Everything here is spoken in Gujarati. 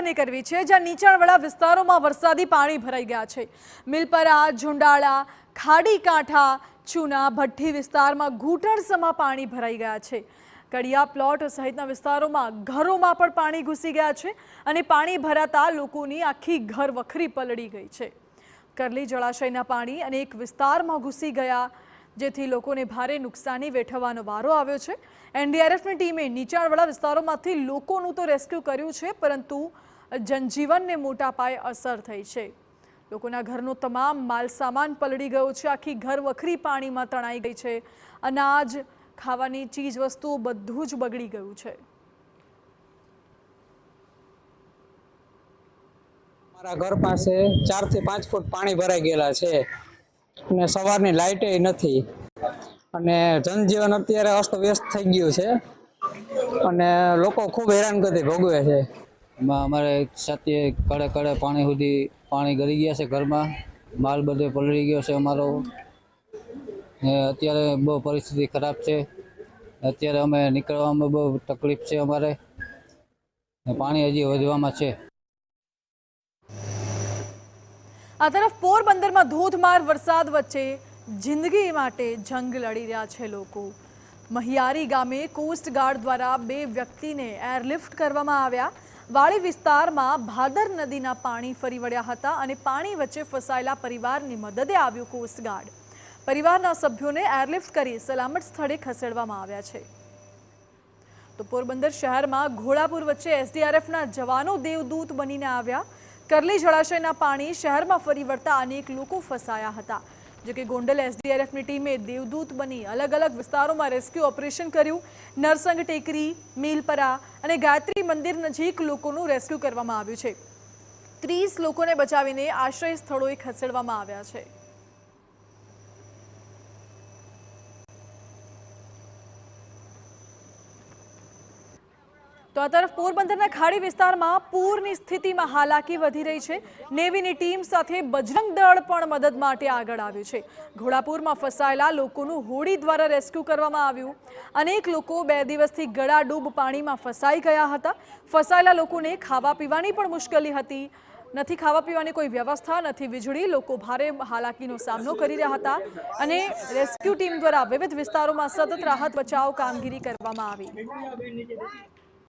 વિસ્તારની કરવી છે, જ્યાં નીચાણવાળા વિસ્તારોમાં વરસાદી પાણી ભરાઈ ગયા છે। મિલપરા, ઝુંડાળા, ખાડી કાંઠા, ચૂના, ભઠ્ઠી વિસ્તારમાં ઘૂંટણસમાં પાણી ભરાઈ ગયા છે। કડિયા પ્લોટ સહિતના વિસ્તારોમાં ઘરોમાં પણ પાણી ઘૂસી ગયા છે અને પાણી ભરાતા લોકોની આખી ઘર વખરી પલળી ગઈ છે। કરલી જળાશયના પાણી અનેક વિસ્તારમાં ઘૂસી ગયા, જેથી લોકોને ભારે નુકસાની વેઠવાનો વારો આવ્યો છે। એનડીઆરએફની ટીમે નીચાણવાળા વિસ્તારોમાંથી લોકોનું તો રેસ્ક્યુ કર્યું છે, પરંતુ જનજીવનને મોટા પાયે અસર થઈ છે। લોકોના ઘરનો તમામ માલ સામાન પલળી ગયો છે, આખી ઘર વખરી પાણીમાં તણાઈ ગઈ છે। અનાજ, ખાવાની ચીજ વસ્તુઓ બધું જ બગડી ગયું છે। મારા ઘર પાસે 4 થી 5 ફૂટ પાણી ભરાઈ ગયેલા છે અને સવારની લાઇટે નથી અને જનજીવન અત્યારે અસ્તવ્યસ્ત થઈ ગયું છે અને લોકો ખૂબ હેરાનગતિ ભોગવે છે। અમારે સાથે કડે પાણી સુધી પાણી ગળી ગયા છે, ઘરમાં માલ બધો પલળી ગયો છે અમારો। અત્યારે બહુ પરિસ્થિતિ ખરાબ છે। અત્યારે અમે નીકળવામાં બહુ તકલીફ છે અમારે, પાણી હજી વધવામાં છે। આ તરફ પોરબંદરમાં ધોધમાર વરસાદ વચ્ચે જિંદગી માટે જંગ લડી રહ્યા છે લોકો। મહિયારી ગામે કોસ્ટગાર્ડ દ્વારા 2 વ્યક્તિને એરલિફ્ટ કરવામાં આવ્યા। વાડી વિસ્તારમાં ભાદર નદીના પાણી ફરી વળ્યા હતા અને પાણી વચ્ચે ફસાયેલા પરિવારની મદદે આવ્યું કોસ્ટગાર્ડ। પરિવારના સભ્યોને એરલિફ્ટ કરી સલામત સ્થળે ખસેડવામાં આવ્યા છે। તો પોરબંદર શહેરમાં ઘોડાપુર વચ્ચે એસડીઆરએફના જવાનો દેવદૂત બનીને આવ્યા। કરલી જળાશયના પાણી શહેરમાં ફરી વળતા અનેક લોકો ફસાયા હતા, જો કે ગોંડલ એસડીઆરએફની ટીમે દેવદૂત બની અલગ અલગ વિસ્તારોમાં રેસ્ક્યુ ઓપરેશન કર્યું। નરસંગ ટેકરી, મિલપરા અને ગાયત્રી મંદિર નજીક લોકોનું રેસ્ક્યુ કરવામાં આવ્યું છે। 30 લોકોને બચાવીને આશ્રય સ્થળોએ ખસેડવામાં આવ્યા છે। તો આ તરફ પોરબંદરના ખાડી વિસ્તારમાં પૂરની સ્થિતિમાં હાલાકી વધી રહી છે। નેવીની ટીમ સાથે બજરંગ દળ પણ મદદ માટે આગળ આવ્યું છે। ઘોડાપુરમાં ફસાયેલા લોકોનું હોડી દ્વારા રેસ્ક્યુ કરવામાં આવ્યું। અનેક લોકો 2 દિવસથી ગળાડૂબ પાણીમાં ફસાઈ ગયા હતા। ફસાયેલા લોકોને ખાવા પીવાની પણ મુશ્કેલી હતી, નથી ખાવા પીવાની કોઈ વ્યવસ્થા, નથી વીજળી। લોકો ભારે હાલાકીનો સામનો કરી રહ્યા હતા અને રેસ્ક્યુ ટીમ દ્વારા વિવિધ વિસ્તારોમાં સતત રાહત બચાવ કામગીરી કરવામાં આવી।